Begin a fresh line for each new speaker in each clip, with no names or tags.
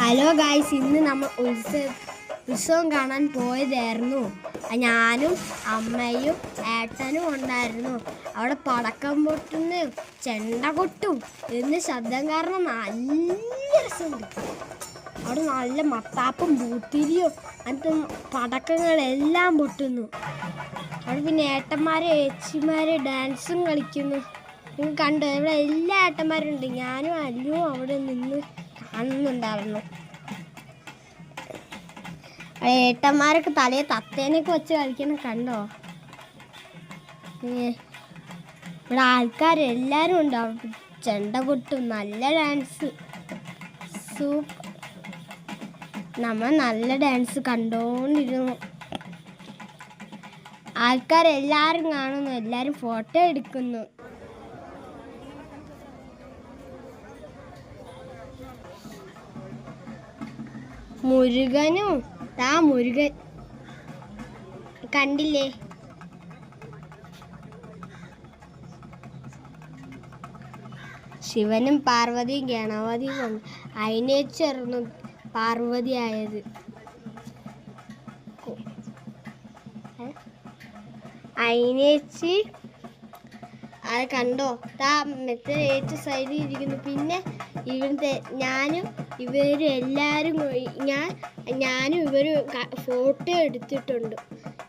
Hello guys, ഇന്ന് നമ്മൾ ഉത്സവം കാണാൻ പോയതായിരുന്നു. ഞാനും അമ്മയും ഏട്ടനും ഉണ്ടായിരുന്നു. അവിടെ പടക്കം പൊട്ടുന്നു, ചെണ്ട കൊട്ടും എന്ന് ശബ്ദം കാരണം നല്ല രസമുണ്ട്. അവിടെ നല്ല മത്താപ്പും പൂത്തിരിയും അങ്ങനത്തെ പടക്കങ്ങളെല്ലാം പൊട്ടുന്നു. അവിടെ പിന്നെ ഏട്ടന്മാരെ ഏച്ചിമാരെ ഡാൻസും കളിക്കുന്നു. നിങ്ങൾ കണ്ടോ? ഇവിടെ എല്ലാ ഏട്ടന്മാരും ഉണ്ട്. ഞാനും അല്ലും അവിടെ നിന്ന് കാണുന്നുണ്ടായിരുന്നു. ഏട്ടന്മാരൊക്കെ തലയെ തത്തേനൊക്കെ വെച്ച് കളിക്കുന്ന കണ്ടോ? ഇവിടെ ആൾക്കാരെല്ലാവരും ഉണ്ട്. അവിടെ ചെണ്ട കൊട്ടും, നല്ല ഡാൻസ്. നമ്മൾ നല്ല ഡാൻസ് കണ്ടോണ്ടിരുന്നു. ആൾക്കാരെല്ലാവരും കാണുന്നു, എല്ലാവരും ഫോട്ടോ എടുക്കുന്നു. മുരുകനും മുരുകൻ കണ്ടില്ലേ? ശിവനും പാർവതിയും ഗണപതിയും അതിനേച്ചേർന്നു പാർവതി ആയത്. അതിനേച്ച് അത് കണ്ടോ? മെത്തേറ്റ് സൈഡിൽ ഇരിക്കുന്നു. പിന്നെ ഇവിടുത്തെ ഞാനും ഇവരും എല്ലാവരും ഞാനും ഇവരും ഫോട്ടോ എടുത്തിട്ടുണ്ട്.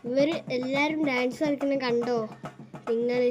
ഇവർ എല്ലാവരും ഡാൻസ് കളിക്കുന്നത് കണ്ടോ നിങ്ങൾ?